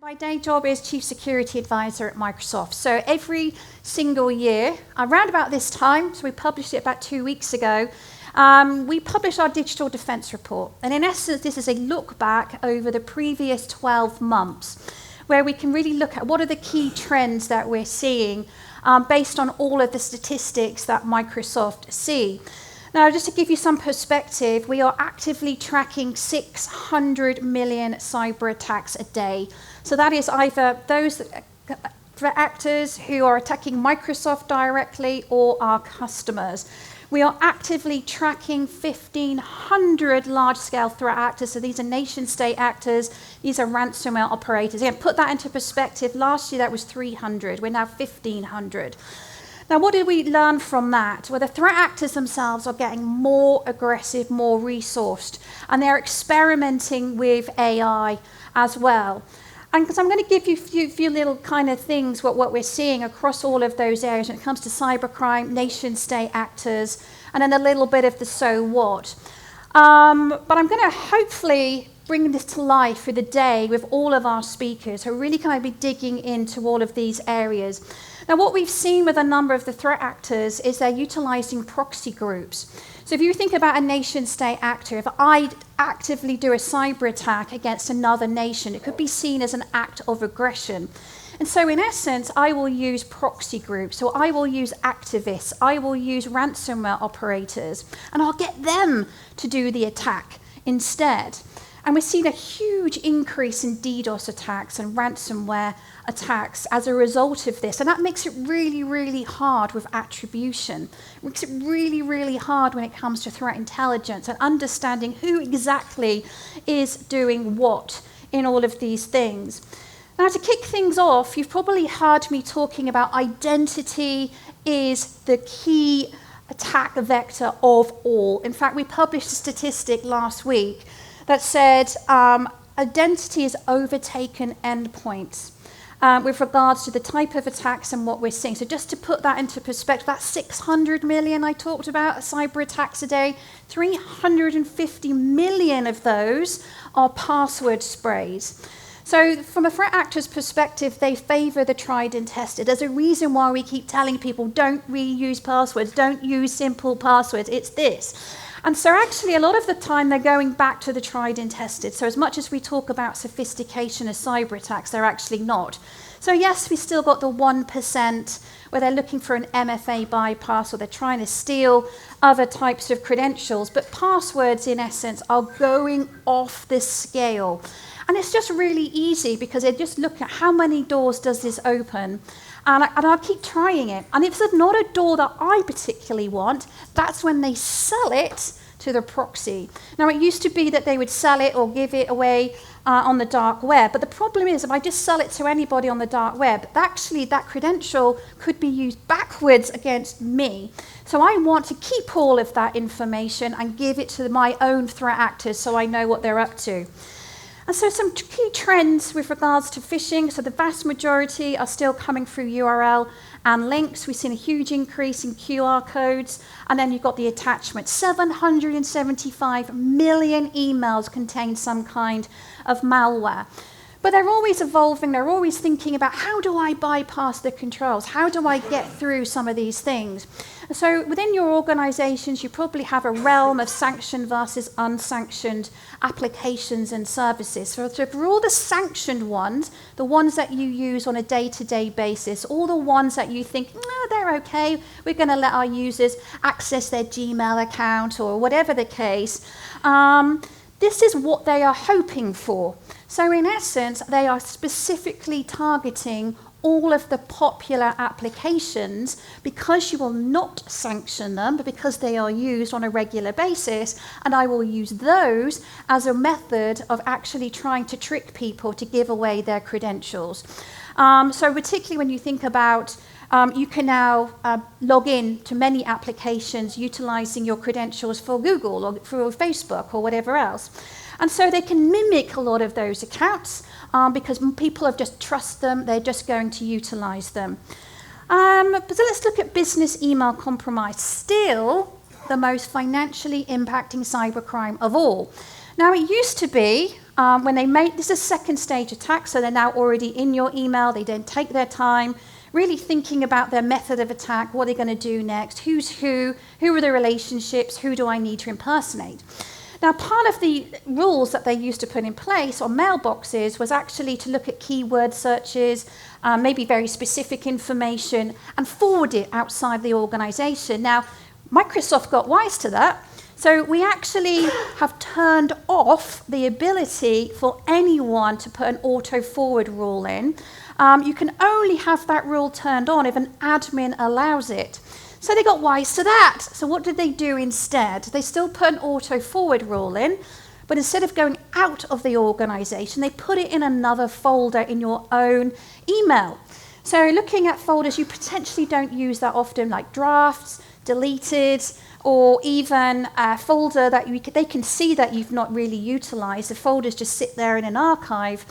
My day job is Chief Security Advisor at Microsoft. So every single year, around about this time, so we published it about 2 weeks ago, we publish our Digital Defence Report. And in essence, this is a look back over the previous 12 months, where we can really look at what are the key trends that we're seeing based on all of the statistics that Microsoft see. Now, just to give you some perspective, we are actively tracking 600 million cyber attacks a day. So that is either those threat actors who are attacking Microsoft directly or our customers. We are actively tracking 1,500 large-scale threat actors. So these are nation-state actors. These are ransomware operators. Again, put that into perspective. Last year, that was 300. We're now 1,500. Now, what did we learn from that? Well, the threat actors themselves are getting more aggressive, more resourced, and they're experimenting with AI as well. And because I'm going to give you a few little kind of things, what we're seeing across all of those areas when it comes to cybercrime, nation-state actors, and then a little bit of the so what. But I'm going to hopefully bring this to life for the day with all of our speakers who are really kind of be digging into all of these areas. Now, what we've seen with a number of the threat actors is they're utilizing proxy groups. So if you think about a nation-state actor, if I actively do a cyber attack against another nation, it could be seen as an act of aggression. And so in essence, I will use proxy groups. So I will use activists. I will use ransomware operators. And I'll get them to do the attack instead. And we've seen a huge increase in DDoS attacks and ransomware attacks as a result of this. And that makes it really, really hard with attribution. It makes it really, really hard when it comes to threat intelligence and understanding who exactly is doing what in all of these things. Now, to kick things off, you've probably heard me talking about identity is the key attack vector of all. In fact, we published a statistic last week that said identity has overtaken endpoints with regards to the type of attacks and what we're seeing. So just to put that into perspective, that 600 million I talked about cyber attacks a day, 350 million of those are password sprays. So from a threat actor's perspective, they favor the tried and tested. There's a reason why we keep telling people, don't reuse passwords, don't use simple passwords, it's this. And so actually a lot of the time they're going back to the tried and tested. So as much as we talk about sophistication of cyber attacks, they're actually not. So yes, we still got the 1% where they're looking for an MFA bypass or they're trying to steal other types of credentials, but passwords in essence are going off the scale. And it's just really easy because they just look at how many doors does this open. And I'll keep trying it. And if it's not a door that I particularly want, that's when they sell it to the proxy. Now, it used to be that they would sell it or give it away on the dark web. But the problem is, if I just sell it to anybody on the dark web, actually that credential could be used backwards against me. So I want to keep all of that information and give it to my own threat actors so I know what they're up to. And so some key trends with regards to phishing. So the vast majority are still coming through URL and links. We've seen a huge increase in QR codes. And then you've got the attachment. 775 million emails contain some kind of malware. But they're always evolving. They're always thinking about how do I bypass the controls? How do I get through some of these things? So within your organizations, you probably have a realm of sanctioned versus unsanctioned applications and services. So for all the sanctioned ones, the ones that you use on a day-to-day basis, all the ones that you think, no, they're okay, we're going to let our users access their Gmail account or whatever the case, this is what they are hoping for. So in essence, they are specifically targeting all of the popular applications because you will not sanction them, but because they are used on a regular basis, and I will use those as a method of actually trying to trick people to give away their credentials. So particularly when you think about you can now log in to many applications utilizing your credentials for Google or for Facebook or whatever else. And so they can mimic a lot of those accounts because people have just trust them, they're just going to utilize them. But so let's look at business email compromise. Still the most financially impacting cybercrime of all. Now, it used to be When they make, this is a second stage attack, so they're now already in your email. They don't take their time really thinking about their method of attack, what they're going to do next, who's who are the relationships, who do I need to impersonate. Now, part of the rules that they used to put in place on mailboxes was actually to look at keyword searches, maybe very specific information, and forward it outside the organization. Now, Microsoft got wise to that, so we actually have turned off the ability for anyone to put an auto-forward rule in. You can only have that rule turned on if an admin allows it. So they got wise to that. So what did they do instead? They still put an auto-forward rule in, but instead of going out of the organization, they put it in another folder in your own email. So looking at folders you potentially don't use that often, like drafts, deleted, or even a folder that they can see that you've not really utilized. The folders just sit there in an archive.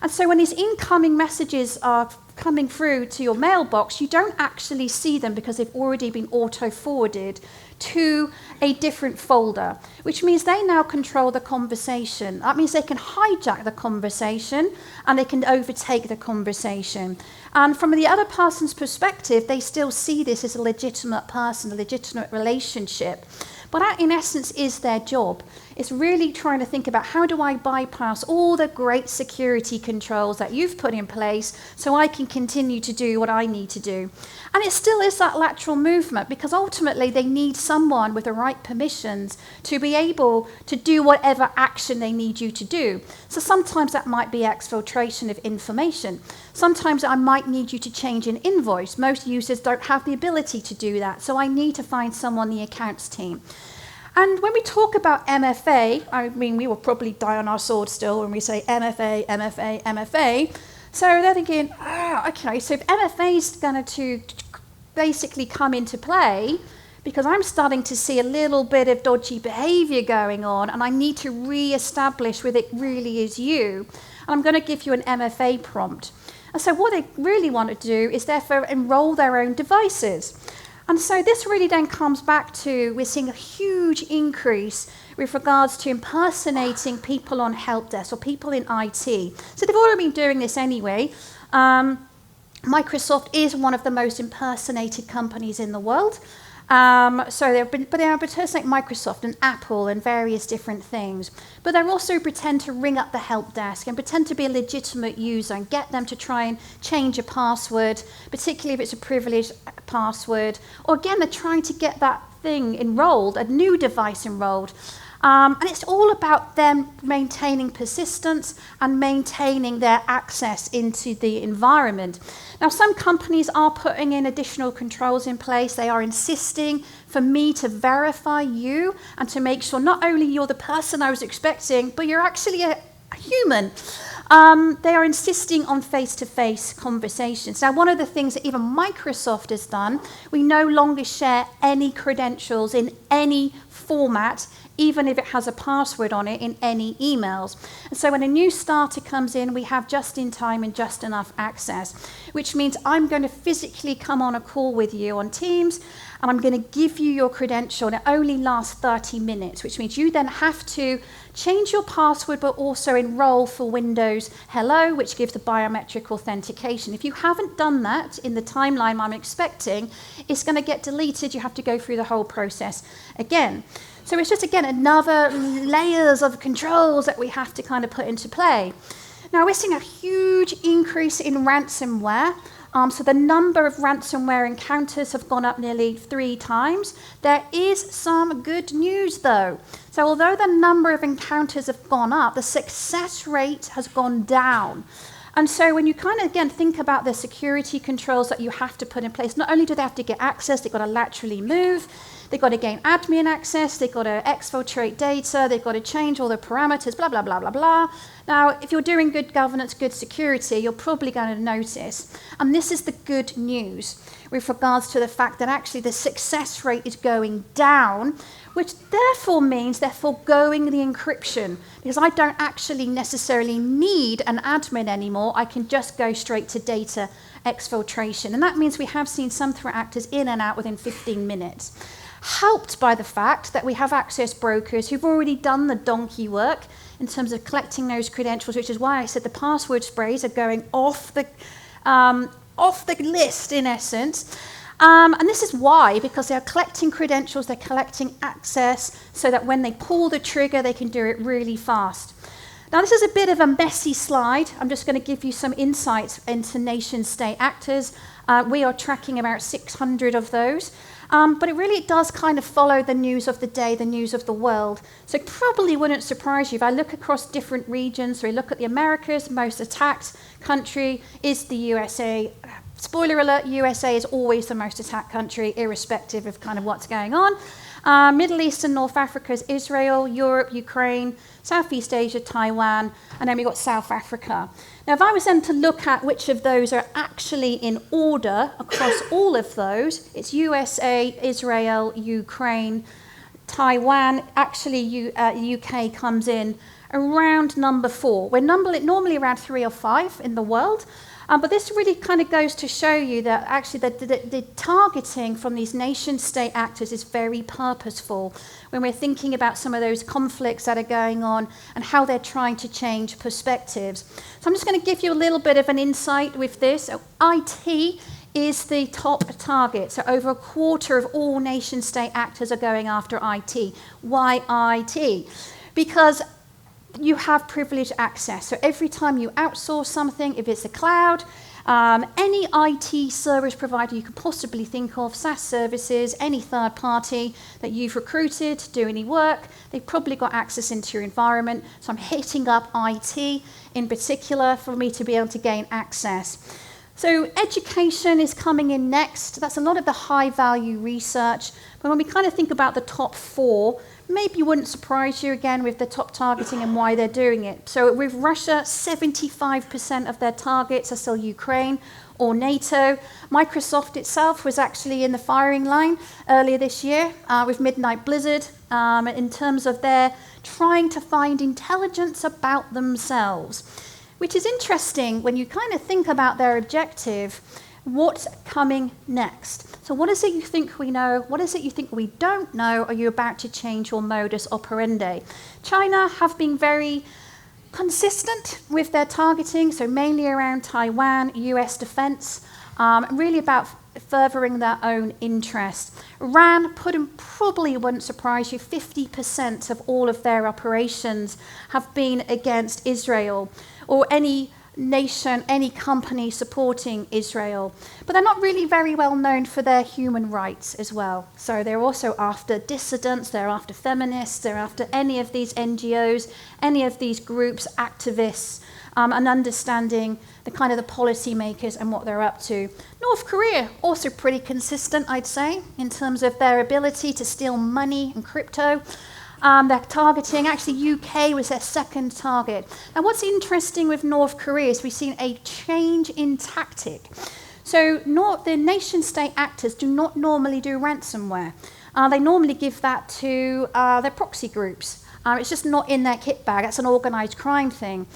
And so when these incoming messages are coming through to your mailbox, you don't actually see them because they've already been auto-forwarded to a different folder, which means they now control the conversation. That means they can hijack the conversation and they can overtake the conversation. And from the other person's perspective, they still see this as a legitimate person, a legitimate relationship. But that, in essence, is their job. It's really trying to think about how do I bypass all the great security controls that you've put in place so I can continue to do what I need to do. And it still is that lateral movement because ultimately they need someone with the right permissions to be able to do whatever action they need you to do. So sometimes that might be exfiltration of information. Sometimes I might need you to change an invoice. Most users don't have the ability to do that, so I need to find someone on the accounts team. And when we talk about MFA, I mean, we will probably die on our sword still when we say MFA, MFA, MFA. So they're thinking, okay, so if MFA is going to basically come into play, because I'm starting to see a little bit of dodgy behavior going on, and I need to re-establish whether it really is you, and I'm going to give you an MFA prompt. And so what they really want to do is therefore enroll their own devices. And so this really then comes back to, we're seeing a huge increase with regards to impersonating people on help desk or people in IT. So they've already been doing this anyway. Microsoft is one of the most impersonated companies in the world. So they're impersonating Microsoft and Apple and various different things. But they also pretend to ring up the help desk and pretend to be a legitimate user and get them to try and change a password, particularly if it's a privileged password. Or again, they're trying to get that thing enrolled, a new device enrolled. And it's all about them maintaining persistence and maintaining their access into the environment. Now, some companies are putting in additional controls in place. They are insisting for me to verify you and to make sure not only you're the person I was expecting, but you're actually a human. They are insisting on face-to-face conversations. Now, one of the things that even Microsoft has done, we no longer share any credentials in any format, even if it has a password on it, in any emails. And so when a new starter comes in, we have just in time and just enough access, which means I'm going to physically come on a call with you on Teams, and I'm going to give you your credential, and it only lasts 30 minutes, which means you then have to change your password, but also enroll for Windows Hello, which gives the biometric authentication. If you haven't done that in the timeline I'm expecting, it's going to get deleted. You have to go through the whole process again. So it's just, again, another layers of controls that we have to kind of put into play. Now, we're seeing a huge increase in ransomware. So the number of ransomware encounters have gone up nearly 3 times. There is some good news, though. So although the number of encounters have gone up, the success rate has gone down. And so when you kind of, again, think about the security controls that you have to put in place, not only do they have to get access, they've got to laterally move, they've got to gain admin access, they've got to exfiltrate data, they've got to change all the parameters, blah, blah, blah, blah, blah. Now, if you're doing good governance, good security, you're probably going to notice. And this is the good news with regards to the fact that actually the success rate is going down, which therefore means they're foregoing the encryption, because I don't actually necessarily need an admin anymore. I can just go straight to data exfiltration. And that means we have seen some threat actors in and out within 15 minutes. Helped by the fact that we have access brokers who've already done the donkey work in terms of collecting those credentials, which is why I said the password sprays are going off the list, in essence. And this is why, because they're collecting credentials, they're collecting access, so that when they pull the trigger, they can do it really fast. Now, this is a bit of a messy slide. I'm just going to give you some insights into nation-state actors. We are tracking about 600 of those. But it really does kind of follow the news of the day, the news of the world. So it probably wouldn't surprise you if I look across different regions. So we look at the Americas, most attacked country is the USA. Spoiler alert, USA is always the most attacked country, irrespective of kind of what's going on. Middle East and North Africa is Israel, Europe, Ukraine, Southeast Asia, Taiwan, and then we've got South Africa. Now, if I was then to look at which of those are actually in order across all of those, it's USA, Israel, Ukraine, Taiwan. Actually, UK comes in around number 4. We're normally around 3 or 5 in the world. But this really kind of goes to show you that actually the targeting from these nation-state actors is very purposeful when we're thinking about some of those conflicts that are going on and how they're trying to change perspectives. So I'm just going to give you a little bit of an insight with this. So IT is the top target. So over a quarter of all nation-state actors are going after IT. Why IT? Because you have privileged access. So every time you outsource something, if it's the cloud, any IT service provider you could possibly think of, SaaS services, any third party that you've recruited to do any work, they've probably got access into your environment. So I'm hitting up IT in particular for me to be able to gain access. So education is coming in next. That's a lot of the high value research. But when we kind of think about the top 4, maybe it wouldn't surprise you again with the top targeting and why they're doing it. So with Russia, 75% of their targets are still Ukraine or NATO. Microsoft itself was actually in the firing line earlier this year with Midnight Blizzard in terms of their trying to find intelligence about themselves, which is interesting when you kind of think about their objective. What's coming next? So what is it you think we know? What is it you think we don't know? Are you about to change your modus operandi? China have been very consistent with their targeting, so mainly around Taiwan, US defense, really about furthering their own interest. Iran, probably wouldn't surprise you, 50% of all of their operations have been against Israel or any nation, any company supporting Israel. But they're not really very well known for their human rights as well. So they're also after dissidents, they're after feminists, they're after any of these NGOs, any of these groups, activists, and understanding the kind of the policy makers and what they're up to. North Korea, also pretty consistent, I'd say, in terms of their ability to steal money and crypto. They're targeting, actually UK was their second target. Now what's interesting with North Korea is we've seen a change in tactic. So the nation-state actors do not normally do ransomware. They normally give that to their proxy groups. It's just not in their kit bag. That's an organized crime thing.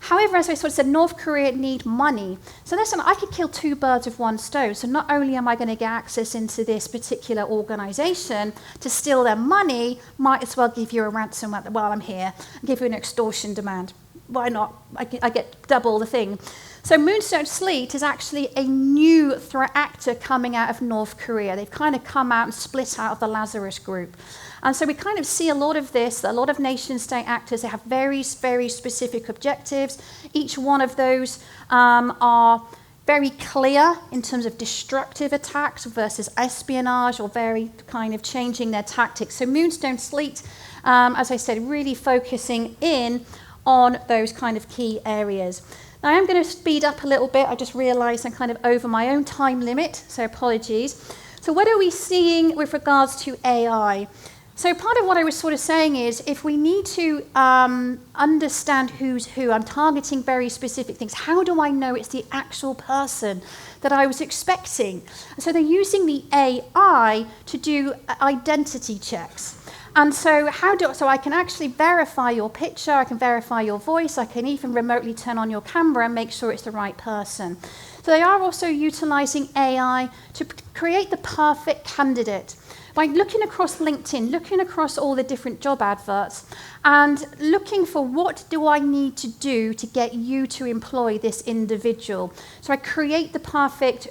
However, as I sort of said, North Korea need money. So listen, I could kill 2 birds with 1 stone. So not only am I going to get access into this particular organization to steal their money, might as well give you a ransom while I'm here, and give you an extortion demand. Why not? I get double the thing. So Moonstone Sleet is actually a new threat actor coming out of North Korea. They've kind of come out and split out of the Lazarus group. And so we kind of see a lot of this, a lot of nation-state actors. They have very, very specific objectives. Each one of those are very clear in terms of destructive attacks versus espionage, or very kind of changing their tactics. So Moonstone Sleet, as I said, really focusing in on those kind of key areas. Now I am going to speed up a little bit. I just realised I'm kind of over my own time limit, so apologies. So what are we seeing with regards to AI? So part of what I was sort of saying is, if we need to understand who's who, I'm targeting very specific things. How do I know it's the actual person that I was expecting? So they're using the AI to do identity checks. And so so I can actually verify your picture, I can verify your voice, I can even remotely turn on your camera and make sure it's the right person. So they are also utilizing AI to create the perfect candidate. by looking across LinkedIn, looking across all the different job adverts, and looking for what do I need to do to get you to employ this individual. So I create the perfect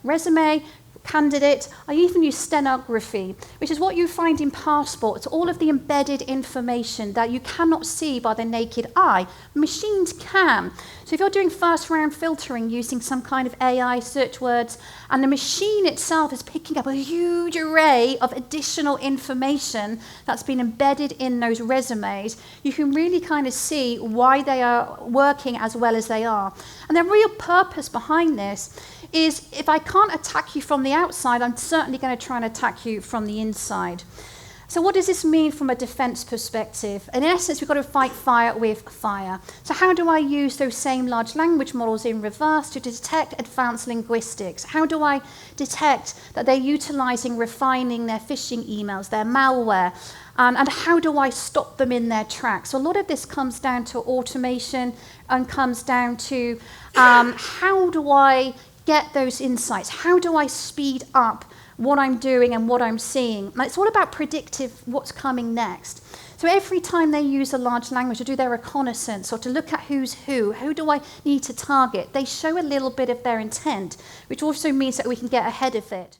resume, candidate. I even use stenography, which is what you find in passports, all of the embedded information that you cannot see by the naked eye. Machines can. So if you're doing first round filtering using some kind of AI search words, and the machine itself is picking up a huge array of additional information that's been embedded in those resumes, you can really kind of see why they are working as well as they are. And the real purpose behind this is if I can't attack you from the outside, I'm certainly going to try and attack you from the inside. So what does this mean from a defense perspective? In essence, we've got to fight fire with fire. So how do I use those same large language models in reverse to detect advanced linguistics? How do I detect that they're utilizing, refining their phishing emails, their malware? And how do I stop them in their tracks? So a lot of this comes down to automation and comes down to how do I get those insights? How do I speed up what I'm doing and what I'm seeing? And it's all about predictive what's coming next. So every time they use a large language to do their reconnaissance or to look at who do I need to target, they show a little bit of their intent, which also means that we can get ahead of it.